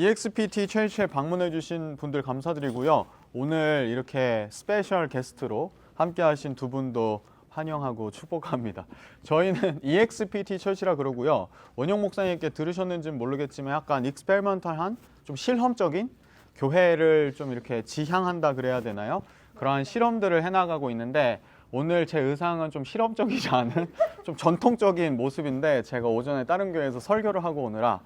EXPT 최일치에 방문해 주신 분들 감사드리고요. 오늘 이렇게 스페셜 게스트로 함께 하신 두 분도 환영하고 축복합니다. 저희는 EXPT 철치라 그러고요. 원영 목사님께 들으셨는지는 모르겠지만 약간 익스페리먼탈한 좀 실험적인 교회를 좀 이렇게 지향한다 그래야 되나요? 그러한 실험들을 해나가고 있는데 오늘 제 의상은 좀 실험적이지 않은 좀 전통적인 모습인데 제가 오전에 다른 교회에서 설교를 하고 오느라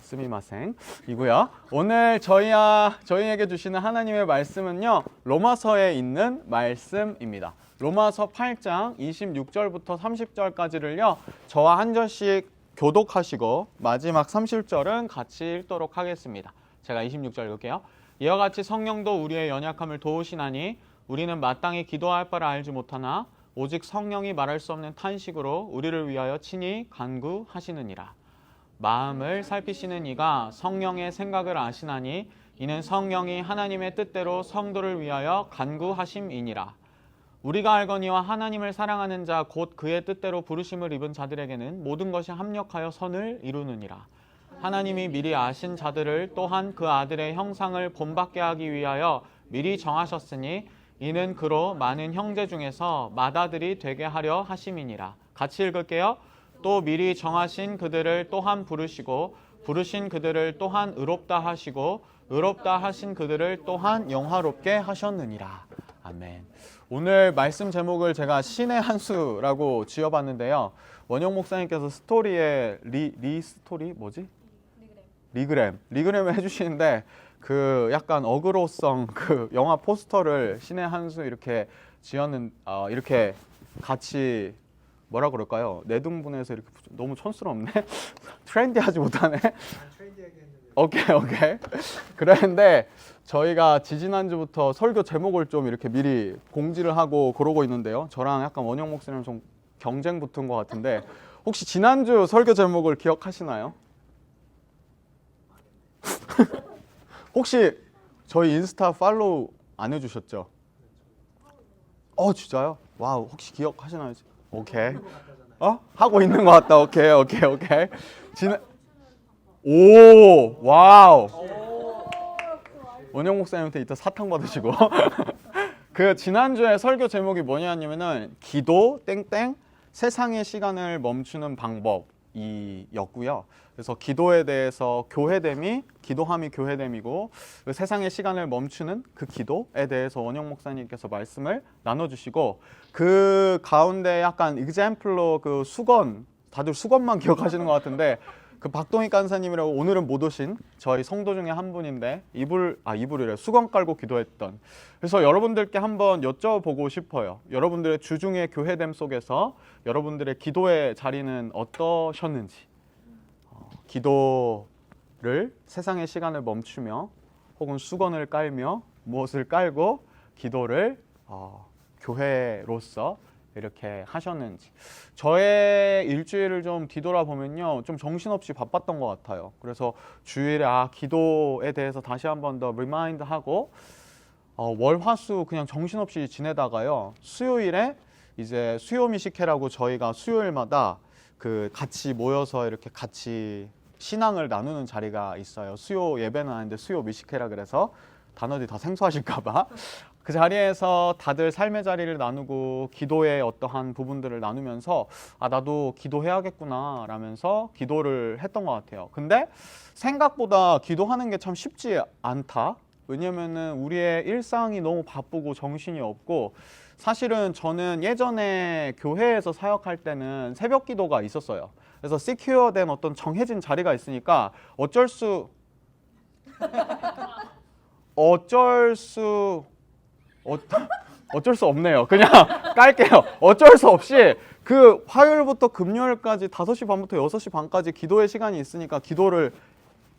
스미마생 이고요. 오늘 저희에게 주시는 하나님의 말씀은요. 로마서에 있는 말씀입니다. 로마서 8장 26절부터 30절까지를요. 저와 한 절씩 교독하시고 마지막 30절은 같이 읽도록 하겠습니다. 제가 26절 읽을게요. 이와 같이 성령도 우리의 연약함을 도우시나니 우리는 마땅히 기도할 바를 알지 못하나 오직 성령이 말할 수 없는 탄식으로 우리를 위하여 친히 간구하시느니라. 마음을 살피시는 이가 성령의 생각을 아시나니 이는 성령이 하나님의 뜻대로 성도를 위하여 간구하심이니라. 우리가 알거니와 하나님을 사랑하는 자 곧 그의 뜻대로 부르심을 입은 자들에게는 모든 것이 합력하여 선을 이루느니라. 하나님이 미리 아신 자들을 또한 그 아들의 형상을 본받게 하기 위하여 미리 정하셨으니 이는 그로 많은 형제 중에서 맏아들이 되게 하려 하심이니라. 같이 읽을게요. 또 미리 정하신 그들을 또한 부르시고 부르신 그들을 또한 의롭다 하시고 의롭다 하신 그들을 또한 영화롭게 하셨느니라. 아멘. 오늘 말씀 제목을 제가 신의 한 수라고 지어봤는데요. 원영 목사님께서 스토리에 리스토리 뭐지? 리그램을 해주시는데 그 약간 어그로성 그 영화 포스터를 신의 한 수 이렇게 지었는 이렇게 같이 뭐라 그럴까요? 내등분해서 이렇게 너무 촌스럽네. 트렌디하지 못하네. 오케이. 그랬는데 저희가 지지난주부터 설교 제목을 좀 이렇게 미리 공지를 하고 그러고 있는데요. 저랑 약간 원영 목사님 좀 경쟁 붙은 것 같은데 혹시 지난주 설교 제목을 기억하시나요? 혹시 저희 인스타 팔로우 안 해주셨죠? 진짜요? 와우, 혹시 기억하시나요? 오케이. 하고 있는 것 같다. 오케이. 오, 와우. 원영 목사님한테 이따 사탕 받으시고. 그 지난주에 설교 제목이 뭐냐면은 기도 땡땡 세상의 시간을 멈추는 방법이었고요. 그래서 기도에 대해서 교회됨이 기도함이 교회됨이고 그 세상의 시간을 멈추는 그 기도에 대해서 원영 목사님께서 말씀을 나눠주시고 그 가운데 약간 example로 그 수건 다들 수건만 기억하시는 것 같은데 그 박동희 간사님이라고 오늘은 못 오신 저희 성도 중에 한 분인데 이불이래 수건 깔고 기도했던 그래서 여러분들께 한번 여쭤보고 싶어요. 여러분들의 주중의 교회됨 속에서 여러분들의 기도의 자리는 어떠셨는지 기도를 세상의 시간을 멈추며 혹은 수건을 깔며 무엇을 깔고 기도를 교회로서 이렇게 하셨는지 저의 일주일을 좀 뒤돌아보면요 좀 정신없이 바빴던 것 같아요. 그래서 주일에 기도에 대해서 다시 한번 더 리마인드하고 월화수 그냥 정신없이 지내다가요 수요일에 이제 수요 미식회라고 저희가 수요일마다 그 같이 모여서 이렇게 같이 신앙을 나누는 자리가 있어요. 수요 예배는 아닌데 수요 미식회라 그래서 단어들이 다 생소하실까봐 그 자리에서 다들 삶의 자리를 나누고 기도의 어떠한 부분들을 나누면서 나도 기도해야겠구나 라면서 기도를 했던 것 같아요. 근데 생각보다 기도하는 게 참 쉽지 않다. 왜냐면은 우리의 일상이 너무 바쁘고 정신이 없고 사실은 저는 예전에 교회에서 사역할 때는 새벽 기도가 있었어요. 그래서 시큐어된 어떤 정해진 자리가 있으니까 어쩔 수 없네요. 그냥 깔게요. 어쩔 수 없이 그 화요일부터 금요일까지 5시 반부터 6시 반까지 기도의 시간이 있으니까 기도를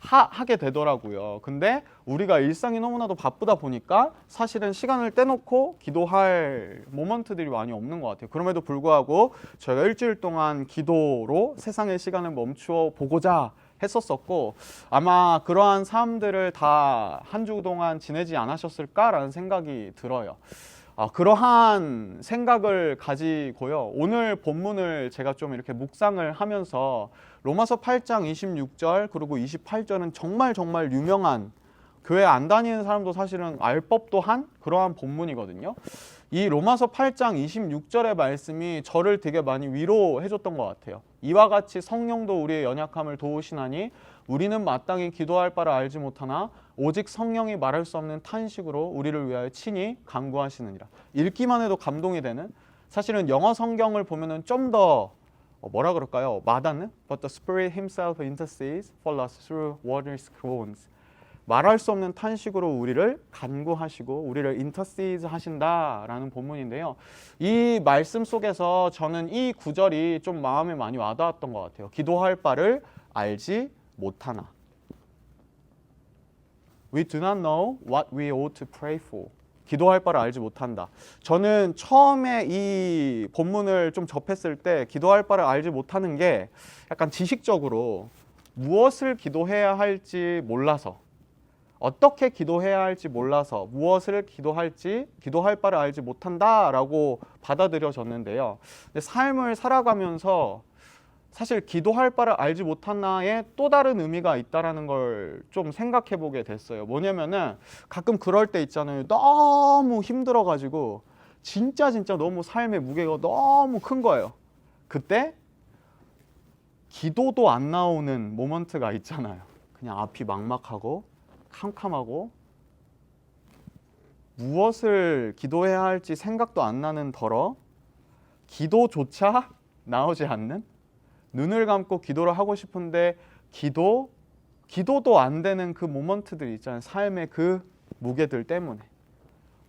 하게 되더라고요. 근데 우리가 일상이 너무나도 바쁘다 보니까 사실은 시간을 떼놓고 기도할 모먼트들이 많이 없는 것 같아요. 그럼에도 불구하고 저희가 일주일 동안 기도로 세상의 시간을 멈추어 보고자 했었었고 아마 그러한 삶들을 다 한 주 동안 지내지 않으셨을까라는 생각이 들어요. 그러한 생각을 가지고요. 오늘 본문을 제가 좀 이렇게 묵상을 하면서 로마서 8장 26절 그리고 28절은 정말 정말 유명한, 교회 안 다니는 사람도 사실은 알 법도 한 그러한 본문이거든요. 이 로마서 8장 26절의 말씀이 저를 되게 많이 위로해 줬던 것 같아요. 이와 같이 성령도 우리의 연약함을 도우시나니 우리는 마땅히 기도할 바를 알지 못하나 오직 성령이 말할 수 없는 탄식으로 우리를 위하여 친히 간구하시느니라. 읽기만 해도 감동이 되는, 사실은 영어 성경을 보면은 좀 더 뭐라 그럴까요? 와닿는? But the Spirit Himself intercedes for us through wordless groans. 말할 수 없는 탄식으로 우리를 간구하시고 우리를 인터시드 하신다라는 본문인데요. 이 말씀 속에서 저는 이 구절이 좀 마음에 많이 와닿았던 것 같아요. 기도할 바를 알지 못하나. We do not know what we ought to pray for. 기도할 바를 알지 못한다. 저는 처음에 이 본문을 좀 접했을 때 기도할 바를 알지 못하는 게 약간 지식적으로 무엇을 기도해야 할지 몰라서, 어떻게 기도해야 할지 몰라서 무엇을 기도할 바를 알지 못한다라고 받아들여졌는데요. 근데 삶을 살아가면서 사실 기도할 바를 알지 못한다에 또 다른 의미가 있다라는 걸 좀 생각해 보게 됐어요. 뭐냐면은 가끔 그럴 때 있잖아요. 너무 힘들어가지고 진짜 너무 삶의 무게가 너무 큰 거예요. 그때 기도도 안 나오는 모먼트가 있잖아요. 그냥 앞이 막막하고 캄캄하고 무엇을 기도해야 할지 생각도 안 나는 더러 기도조차 나오지 않는, 눈을 감고 기도를 하고 싶은데 기도도 안 되는 그 모먼트들 있잖아요. 삶의 그 무게들 때문에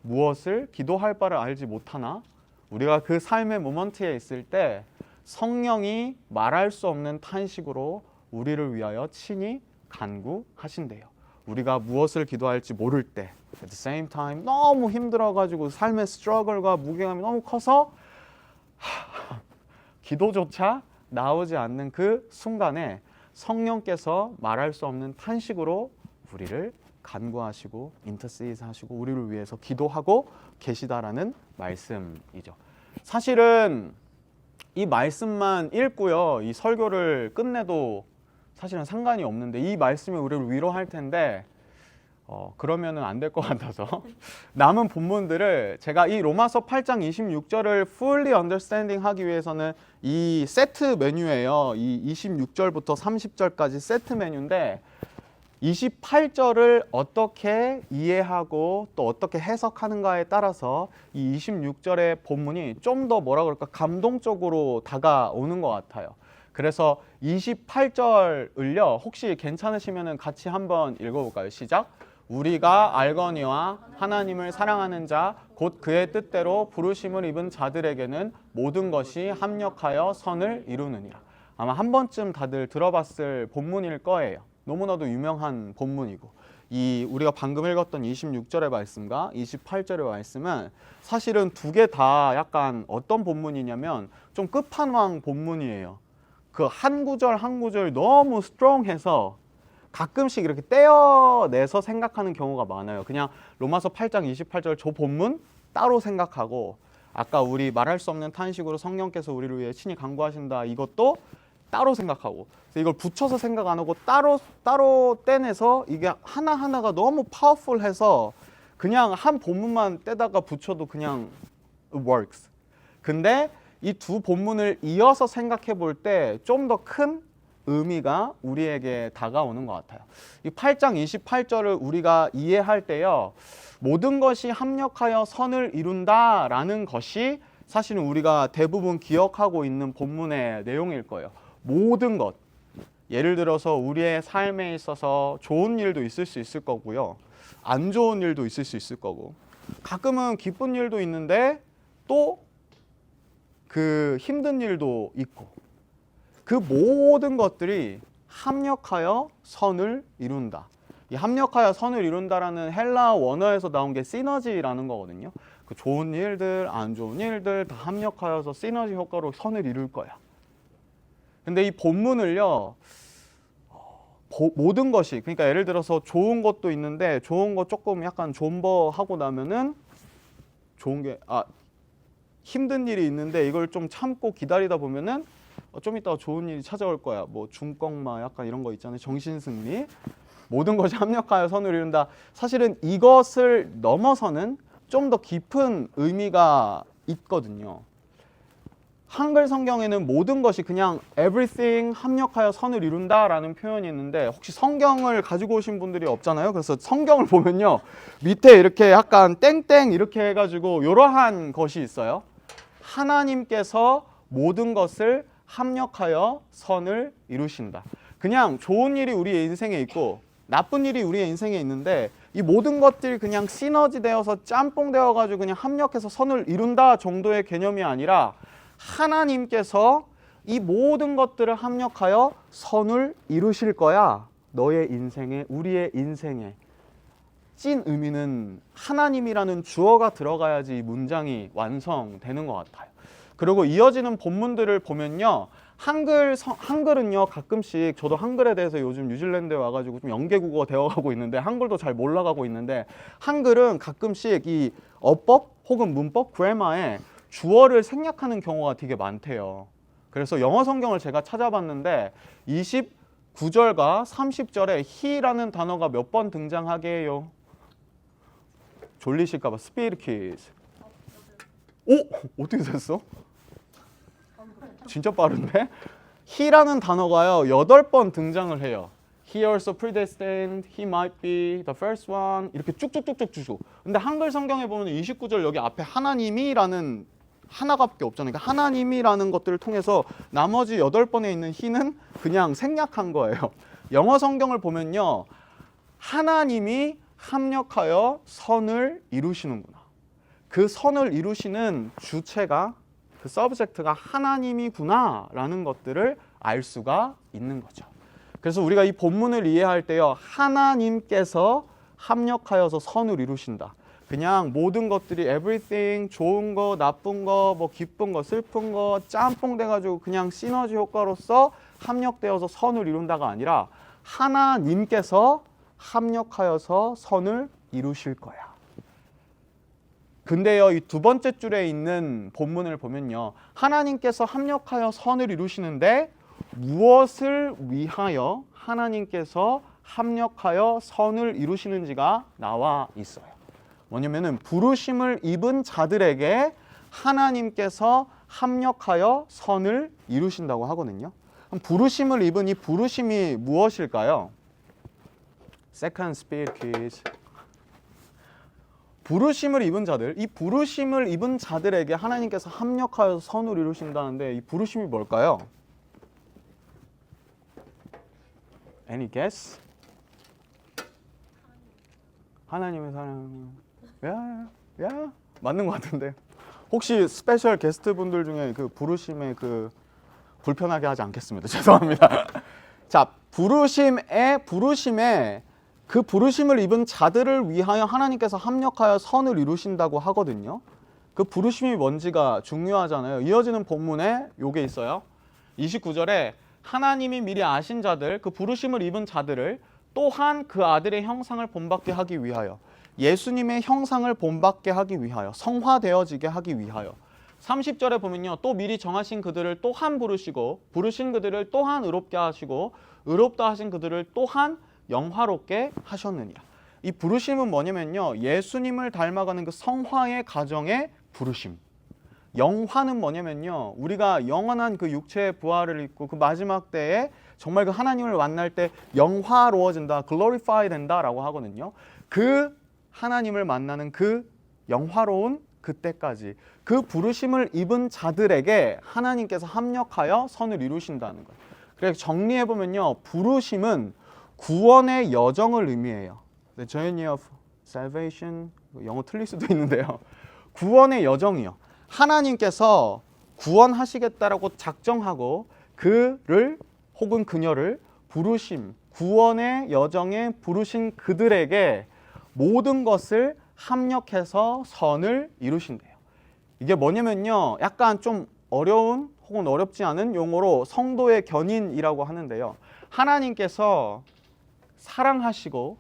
무엇을 기도할 바를 알지 못하나, 우리가 그 삶의 모먼트에 있을 때 성령이 말할 수 없는 탄식으로 우리를 위하여 친히 간구하신대요. 우리가 무엇을 기도할지 모를 때, at the same time 너무 힘들어가지고 삶의 스트러글과 무게감이 너무 커서 기도조차 나오지 않는 그 순간에 성령께서 말할 수 없는 탄식으로 우리를 간구하시고 인터시드 하시고 우리를 위해서 기도하고 계시다라는 말씀이죠. 사실은 이 말씀만 읽고요, 이 설교를 끝내도 사실은 상관이 없는데 이 말씀이 우리를 위로할 텐데 그러면은 안 될 것 같아서 남은 본문들을 제가 이 로마서 8장 26절을 fully understanding 하기 위해서는 이 세트 메뉴예요. 이 26절부터 30절까지 세트 메뉴인데 28절을 어떻게 이해하고 또 어떻게 해석하는가에 따라서 이 26절의 본문이 좀 더 뭐라 그럴까 감동적으로 다가오는 것 같아요. 그래서 28절을요, 혹시 괜찮으시면 같이 한번 읽어볼까요? 시작! 우리가 알거니와 하나님을 사랑하는 자 곧 그의 뜻대로 부르심을 입은 자들에게는 모든 것이 합력하여 선을 이루느니라. 아마 한 번쯤 다들 들어봤을 본문일 거예요. 너무나도 유명한 본문이고, 이 우리가 방금 읽었던 26절의 말씀과 28절의 말씀은 사실은 두 개 다 약간 어떤 본문이냐면 좀 끝판왕 본문이에요. 그 한 구절 한 구절 너무 스트롱해서 가끔씩 이렇게 떼어내서 생각하는 경우가 많아요. 그냥 로마서 8장 28절 저 본문 따로 생각하고, 아까 우리 말할 수 없는 탄식으로 성령께서 우리를 위해 친히 간구하신다 이것도 따로 생각하고, 이걸 붙여서 생각 안 하고 따로 떼내서 이게 하나하나가 너무 파워풀해서 그냥 한 본문만 떼다가 붙여도 그냥 it works. 근데 이 두 본문을 이어서 생각해 볼 때 좀 더 큰 의미가 우리에게 다가오는 것 같아요. 이 8장 28절을 우리가 이해할 때요, 모든 것이 합력하여 선을 이룬다라는 것이 사실은 우리가 대부분 기억하고 있는 본문의 내용일 거예요. 모든 것, 예를 들어서 우리의 삶에 있어서 좋은 일도 있을 수 있을 거고요, 안 좋은 일도 있을 수 있을 거고, 가끔은 기쁜 일도 있는데 또 그 힘든 일도 있고, 그 모든 것들이 합력하여 선을 이룬다. 이 합력하여 선을 이룬다라는 헬라 원어에서 나온 게 시너지라는 거거든요. 그 좋은 일들, 안 좋은 일들 다 합력하여서 시너지 효과로 선을 이룰 거야. 근데 이 본문을요, 모든 것이, 그러니까 예를 들어서 좋은 것도 있는데 좋은 거 조금 약간 존버하고 나면은 좋은 게 힘든 일이 있는데 이걸 좀 참고 기다리다 보면은 좀 이따가 좋은 일이 찾아올 거야. 뭐 중꺾마 약간 이런 거 있잖아요. 정신승리. 모든 것이 합력하여 선을 이룬다. 사실은 이것을 넘어서는 좀 더 깊은 의미가 있거든요. 한글 성경에는 모든 것이 그냥 everything 합력하여 선을 이룬다라는 표현이 있는데 혹시 성경을 가지고 오신 분들이 없잖아요. 그래서 성경을 보면요. 밑에 이렇게 약간 땡땡 이렇게 해가지고 이러한 것이 있어요. 하나님께서 모든 것을 합력하여 선을 이루신다. 그냥 좋은 일이 우리의 인생에 있고 나쁜 일이 우리의 인생에 있는데 이 모든 것들이 그냥 시너지 되어서 짬뽕 되어가지고 그냥 합력해서 선을 이룬다 정도의 개념이 아니라 하나님께서 이 모든 것들을 합력하여 선을 이루실 거야. 너의 인생에, 우리의 인생에. 찐 의미는 하나님이라는 주어가 들어가야지 이 문장이 완성되는 것 같아요. 그리고 이어지는 본문들을 보면요. 한글은요 가끔씩 저도 한글에 대해서 요즘 뉴질랜드에 와가지고 좀 연계국어 배워가고 있는데 한글도 잘 몰라가고 있는데 한글은 가끔씩 이 어법 혹은 문법 그래머에 주어를 생략하는 경우가 되게 많대요. 그래서 영어 성경을 제가 찾아봤는데 29절과 30절에 he라는 단어가 몇 번 등장하게 해요? 졸리실까봐 스피드 퀴즈. 오! 어떻게 됐어? 진짜 빠른데? he라는 단어가요 8번 등장을 해요. He also predestined, he might be the first one 이렇게 쭉쭉쭉쭉. 근데 한글 성경에 보면 29절 여기 앞에 하나님이라는 하나밖에 없잖아요. 그러니까 하나님이라는 것들을 통해서 나머지 8번에 있는 he는 그냥 생략한 거예요. 영어 성경을 보면요. 하나님이 합력하여 선을 이루시는구나. 그 선을 이루시는 주체가 그 서브젝트가 하나님이구나 라는 것들을 알 수가 있는 거죠. 그래서 우리가 이 본문을 이해할 때요. 하나님께서 합력하여서 선을 이루신다. 그냥 모든 것들이 everything, 좋은 거, 나쁜 거, 뭐 기쁜 거, 슬픈 거 짬뽕 돼가지고 그냥 시너지 효과로서 합력되어서 선을 이룬다가 아니라 하나님께서 합력하여서 선을 이루실 거야. 근데요, 이 두 번째 줄에 있는 본문을 보면요. 하나님께서 합력하여 선을 이루시는데 무엇을 위하여 하나님께서 합력하여 선을 이루시는지가 나와 있어요. 뭐냐면은 부르심을 입은 자들에게 하나님께서 합력하여 선을 이루신다고 하거든요. 그럼 부르심을 입은 이 부르심이 무엇일까요? Second Spirit Quiz. 부르심을 입은 자들, 이 부르심을 입은 자들에게 하나님께서 합력하여 선을 이루신다는데 이 부르심이 뭘까요? Any guess? 하나님의 사랑. 야, 맞는 것 같은데. 혹시 스페셜 게스트 분들 중에 그 부르심에 그 불편하게 하지 않겠습니다. 죄송합니다. 자, 부르심에 그 부르심을 입은 자들을 위하여 하나님께서 합력하여 선을 이루신다고 하거든요. 그 부르심이 뭔지가 중요하잖아요. 이어지는 본문에 요게 있어요. 29절에 하나님이 미리 아신 자들, 그 부르심을 입은 자들을 또한 그 아들의 형상을 본받게 하기 위하여, 예수님의 형상을 본받게 하기 위하여, 성화되어지게 하기 위하여. 30절에 보면요. 또 미리 정하신 그들을 또한 부르시고 부르신 그들을 또한 의롭게 하시고 의롭다 하신 그들을 또한 영화롭게 하셨느니라. 이 부르심은 뭐냐면요. 예수님을 닮아가는 그 성화의 과정의 부르심. 영화는 뭐냐면요. 우리가 영원한 그 육체의 부활을 입고 그 마지막 때에 정말 그 하나님을 만날 때 영화로워진다, glorify 된다라고 하거든요. 그 하나님을 만나는 그 영화로운 그때까지 그 부르심을 입은 자들에게 하나님께서 합력하여 선을 이루신다는 거예요. 그래서 정리해보면요. 부르심은 구원의 여정을 의미해요. The journey of salvation. 영어 틀릴 수도 있는데요. 구원의 여정이요. 하나님께서 구원하시겠다라고 작정하고 그를 혹은 그녀를 부르심, 구원의 여정에 부르신 그들에게 모든 것을 합력해서 선을 이루신대요. 이게 뭐냐면요. 약간 좀 어려운 혹은 어렵지 않은 용어로 성도의 견인이라고 하는데요. 하나님께서 사랑하시고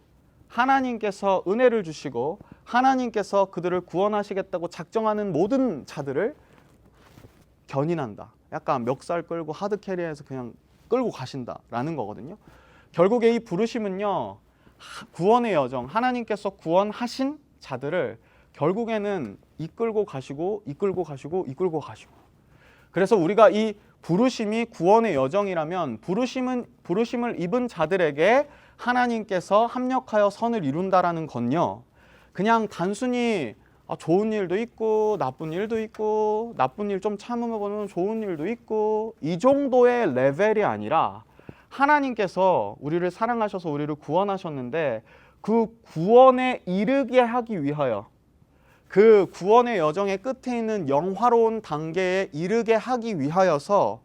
하나님께서 은혜를 주시고 하나님께서 그들을 구원하시겠다고 작정하는 모든 자들을 견인한다. 약간 멱살 끌고 하드캐리해서 그냥 끌고 가신다라는 거거든요. 결국에 이 부르심은요, 구원의 여정, 하나님께서 구원하신 자들을 결국에는 이끌고 가시고 이끌고 가시고 이끌고 가시고. 그래서 우리가 이 부르심이 구원의 여정이라면 부르심을 입은 자들에게 하나님께서 합력하여 선을 이룬다라는 건요, 그냥 단순히 좋은 일도 있고 나쁜 일도 있고 나쁜 일 좀 참으면 좋은 일도 있고 이 정도의 레벨이 아니라 하나님께서 우리를 사랑하셔서 우리를 구원하셨는데 그 구원에 이르게 하기 위하여 그 구원의 여정의 끝에 있는 영화로운 단계에 이르게 하기 위하여서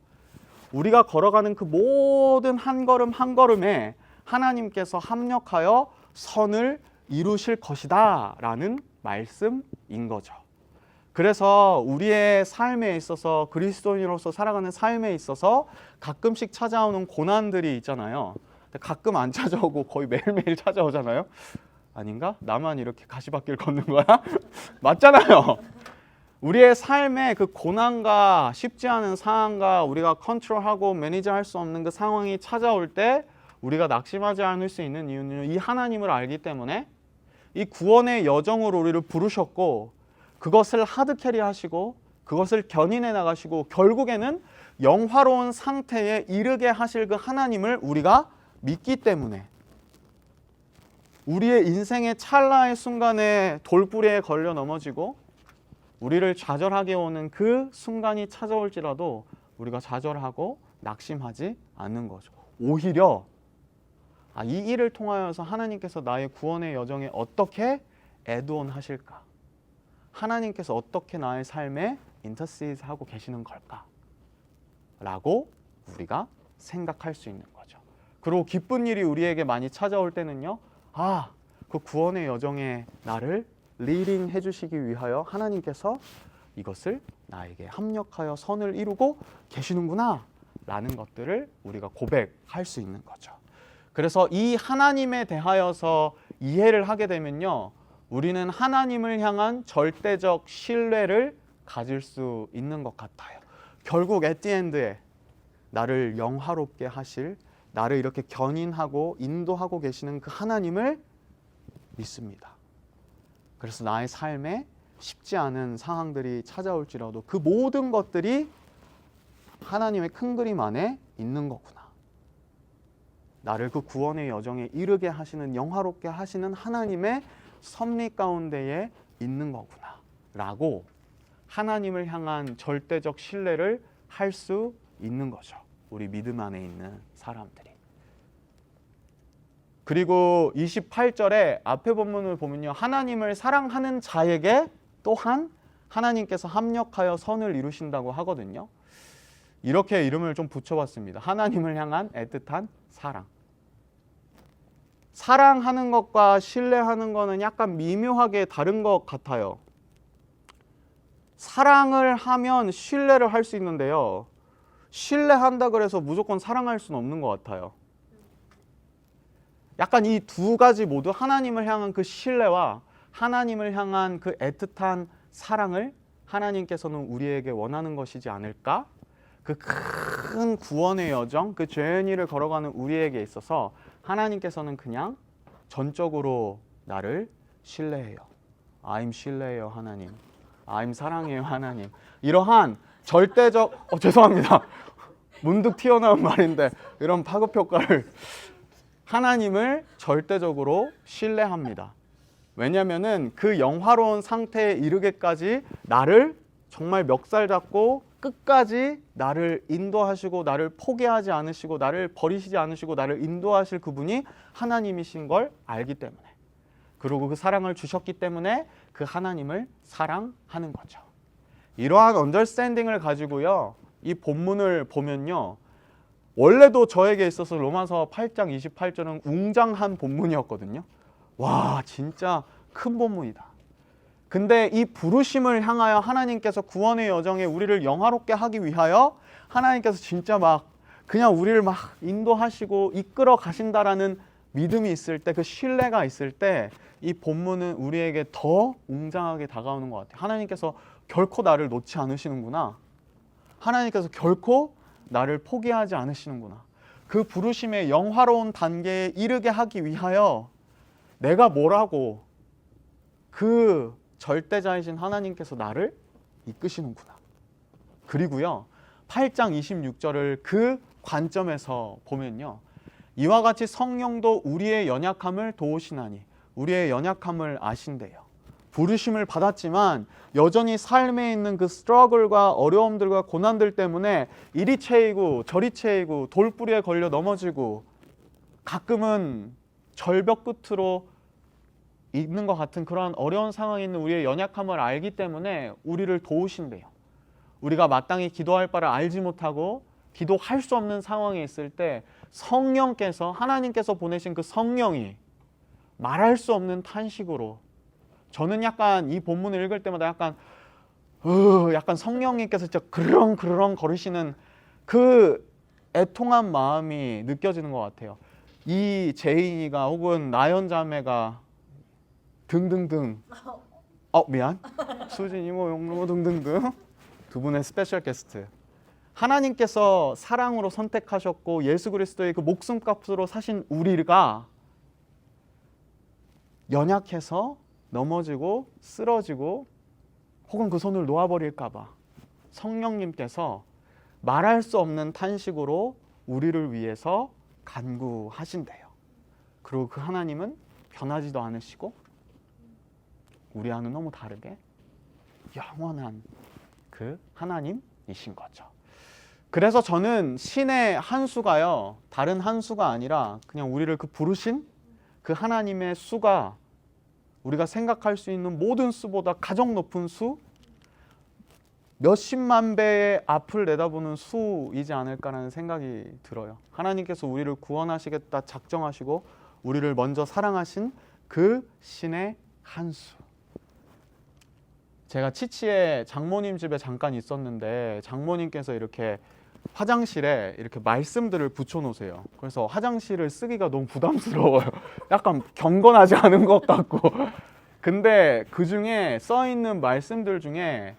우리가 걸어가는 그 모든 한 걸음 한 걸음에 하나님께서 합력하여 선을 이루실 것이다 라는 말씀인 거죠. 그래서 우리의 삶에 있어서 그리스도인으로서 살아가는 삶에 있어서 가끔씩 찾아오는 고난들이 있잖아요. 가끔 안 찾아오고 거의 매일매일 찾아오잖아요. 아닌가? 나만 이렇게 가시밭길 걷는 거야? 맞잖아요. 우리의 삶에 그 고난과 쉽지 않은 상황과 우리가 컨트롤하고 매니저할 수 없는 그 상황이 찾아올 때 우리가 낙심하지 않을 수 있는 이유는 이 하나님을 알기 때문에 이 구원의 여정으로 우리를 부르셨고 그것을 하드캐리 하시고 그것을 견인해 나가시고 결국에는 영화로운 상태에 이르게 하실 그 하나님을 우리가 믿기 때문에 우리의 인생의 찰나의 순간에 돌부리에 걸려 넘어지고 우리를 좌절하게 오는 그 순간이 찾아올지라도 우리가 좌절하고 낙심하지 않는 거죠. 오히려 이 일을 통하여서 하나님께서 나의 구원의 여정에 어떻게 애드온 하실까? 하나님께서 어떻게 나의 삶에 인터시드 하고 계시는 걸까? 라고 우리가 생각할 수 있는 거죠. 그리고 기쁜 일이 우리에게 많이 찾아올 때는요, 그 구원의 여정에 나를 리딩 해주시기 위하여 하나님께서 이것을 나에게 합력하여 선을 이루고 계시는구나 라는 것들을 우리가 고백할 수 있는 거죠. 그래서 이 하나님에 대하여서 이해를 하게 되면요, 우리는 하나님을 향한 절대적 신뢰를 가질 수 있는 것 같아요. 결국 at the end에 나를 영화롭게 하실, 나를 이렇게 견인하고 인도하고 계시는 그 하나님을 믿습니다. 그래서 나의 삶에 쉽지 않은 상황들이 찾아올지라도 그 모든 것들이 하나님의 큰 그림 안에 있는 거구나. 나를 그 구원의 여정에 이르게 하시는, 영화롭게 하시는 하나님의 섭리 가운데에 있는 거구나 라고 하나님을 향한 절대적 신뢰를 할 수 있는 거죠. 우리 믿음 안에 있는 사람들이. 그리고 28절에 앞에 본문을 보면요, 하나님을 사랑하는 자에게 또한 하나님께서 합력하여 선을 이루신다고 하거든요. 이렇게 이름을 좀 붙여봤습니다. 하나님을 향한 애틋한 사랑. 사랑하는 것과 신뢰하는 것은 약간 미묘하게 다른 것 같아요. 사랑을 하면 신뢰를 할 수 있는데요, 신뢰한다 그래서 무조건 사랑할 수는 없는 것 같아요. 약간 이 두 가지 모두 하나님을 향한 그 신뢰와 하나님을 향한 그 애틋한 사랑을 하나님께서는 우리에게 원하는 것이지 않을까? 그 큰 구원의 여정, 그 죄인이를 걸어가는 우리에게 있어서 하나님께서는 그냥 전적으로 나를 신뢰해요. I'm 신뢰해요 하나님. I'm 사랑해요 하나님. 이러한 절대적 죄송합니다. 문득 튀어나온 말인데 이런 파급 효과를 하나님을 절대적으로 신뢰합니다. 왜냐하면은 그 영화로운 상태에 이르게까지 나를 정말 멱살 잡고 끝까지 나를 인도하시고 나를 포기하지 않으시고 나를 버리시지 않으시고 나를 인도하실 그분이 하나님이신 걸 알기 때문에, 그리고 그 사랑을 주셨기 때문에 그 하나님을 사랑하는 거죠. 이러한 언더스탠딩을 가지고요, 이 본문을 보면요, 원래도 저에게 있어서 로마서 8장 28절은 웅장한 본문이었거든요. 와, 진짜 큰 본문이다. 근데 이 부르심을 향하여 하나님께서 구원의 여정에 우리를 영화롭게 하기 위하여 하나님께서 진짜 막 그냥 우리를 막 인도하시고 이끌어 가신다라는 믿음이 있을 때, 그 신뢰가 있을 때 이 본문은 우리에게 더 웅장하게 다가오는 것 같아요. 하나님께서 결코 나를 놓지 않으시는구나. 하나님께서 결코 나를 포기하지 않으시는구나. 그 부르심의 영화로운 단계에 이르게 하기 위하여 내가 뭐라고 그 절대자이신 하나님께서 나를 이끄시는구나. 그리고요, 8장 26절을 그 관점에서 보면요, 이와 같이 성령도 우리의 연약함을 도우시나니, 우리의 연약함을 아신대요. 부르심을 받았지만 여전히 삶에 있는 그 스트러글과 어려움들과 고난들 때문에 이리 채이고 저리 채이고 돌뿌리에 걸려 넘어지고 가끔은 절벽 끝으로 있는 것 같은 그러한 어려운 상황에 있는 우리의 연약함을 알기 때문에 우리를 도우신대요. 우리가 마땅히 기도할 바를 알지 못하고 기도할 수 없는 상황에 있을 때 성령께서, 하나님께서 보내신 그 성령이 말할 수 없는 탄식으로, 저는 약간 이 본문을 읽을 때마다 약간 성령님께서 진짜 그르렁 거리시는 그 애통한 마음이 느껴지는 것 같아요. 이 제인이가 혹은 나연 자매가 등등등, 미안, 수진이 뭐 용로 등등등 두 분의 스페셜 게스트, 하나님께서 사랑으로 선택하셨고 예수 그리스도의 그 목숨값으로 사신 우리가 연약해서 넘어지고 쓰러지고 혹은 그 손을 놓아버릴까 봐 성령님께서 말할 수 없는 탄식으로 우리를 위해서 간구하신대요. 그리고 그 하나님은 변하지도 않으시고 우리와는 너무 다르게 영원한 그 하나님이신 거죠. 그래서 저는 신의 한 수가요, 다른 한 수가 아니라 그냥 우리를 그 부르신 그 하나님의 수가 우리가 생각할 수 있는 모든 수보다 가장 높은 수, 몇십만 배의 앞을 내다보는 수이지 않을까라는 생각이 들어요. 하나님께서 우리를 구원하시겠다 작정하시고 우리를 먼저 사랑하신 그 신의 한 수. 제가 치치의 장모님 집에 잠깐 있었는데 장모님께서 이렇게 화장실에 이렇게 말씀들을 붙여놓으세요. 그래서 화장실을 쓰기가 너무 부담스러워요. 약간 경건하지 않은 것 같고. 근데 그 중에 써있는 말씀들 중에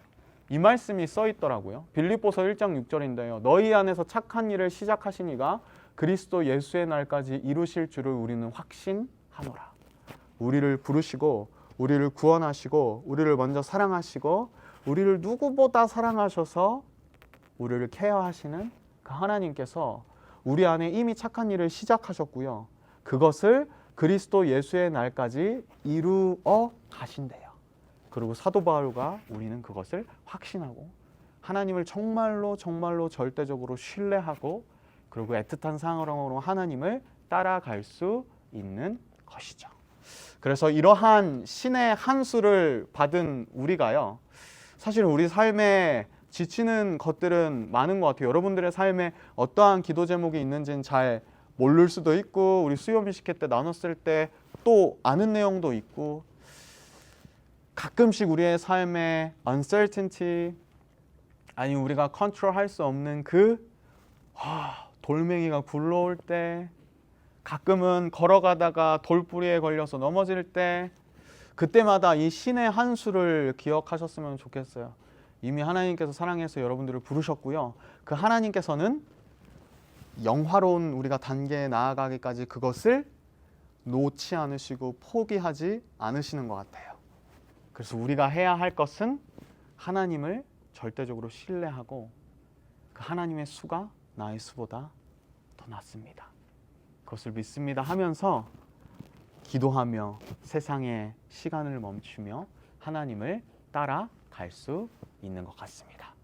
이 말씀이 써있더라고요. 빌립보서 1장 6절인데요. 너희 안에서 착한 일을 시작하신 이가 그리스도 예수의 날까지 이루실 줄을 우리는 확신하노라. 우리를 부르시고 우리를 구원하시고 우리를 먼저 사랑하시고 우리를 누구보다 사랑하셔서 우리를 케어하시는 그 하나님께서 우리 안에 이미 착한 일을 시작하셨고요. 그것을 그리스도 예수의 날까지 이루어 가신대요. 그리고 사도 바울과 우리는 그것을 확신하고 하나님을 정말로 절대적으로 신뢰하고 그리고 애틋한 사랑으로 하나님을 따라갈 수 있는 것이죠. 그래서 이러한 신의 한 수를 받은 우리가요, 사실 우리 삶에 지치는 것들은 많은 것 같아요. 여러분들의 삶에 어떠한 기도 제목이 있는지는 잘 모를 수도 있고 우리 수요 미식회 때 나눴을 때 또 아는 내용도 있고 가끔씩 우리의 삶에 uncertainty 아니면 우리가 컨트롤할 수 없는 그 돌멩이가 굴러올 때, 가끔은 걸어가다가 돌뿌리에 걸려서 넘어질 때, 그때마다 이 신의 한 수를 기억하셨으면 좋겠어요. 이미 하나님께서 사랑해서 여러분들을 부르셨고요. 그 하나님께서는 영화로운 우리가 단계에 나아가기까지 그것을 놓지 않으시고 포기하지 않으시는 것 같아요. 그래서 우리가 해야 할 것은 하나님을 절대적으로 신뢰하고 그 하나님의 수가 나의 수보다 더 낫습니다. 그것을 믿습니다 하면서 기도하며 세상의 시간을 멈추며 하나님을 따라갈 수 있는 것 같습니다.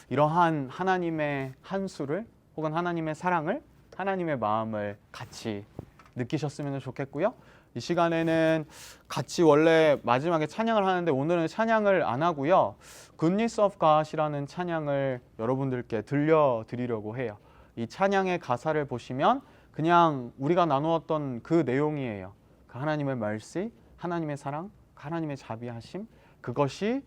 이러한 하나님의 한 수를 혹은 하나님의 사랑을, 하나님의 마음을 같이 느끼셨으면 좋겠고요. 이 시간에는 같이 원래 마지막에 찬양을 하는데 오늘은 찬양을 안 하고요. Goodness of God이라는 찬양을 여러분들께 들려드리려고 해요. 이 찬양의 가사를 보시면 그냥 우리가 나누었던 그 내용이에요. 그 하나님의 mercy, 하나님의 사랑, 하나님의 자비하심, 그것이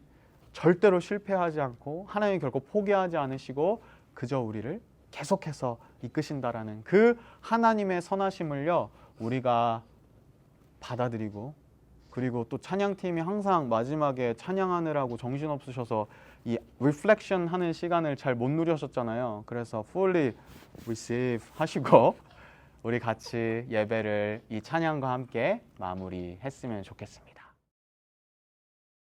절대로 실패하지 않고 하나님이 결코 포기하지 않으시고 그저 우리를 계속해서 이끄신다라는 그 하나님의 선하심을요, 우리가 받아들이고, 그리고 또 찬양팀이 항상 마지막에 찬양하느라고 정신없으셔서 이 리플렉션 하는 시간을 잘 못 누리셨잖아요. 그래서 fully receive 하시고 우리 같이 예배를 이 찬양과 함께 마무리했으면 좋겠습니다.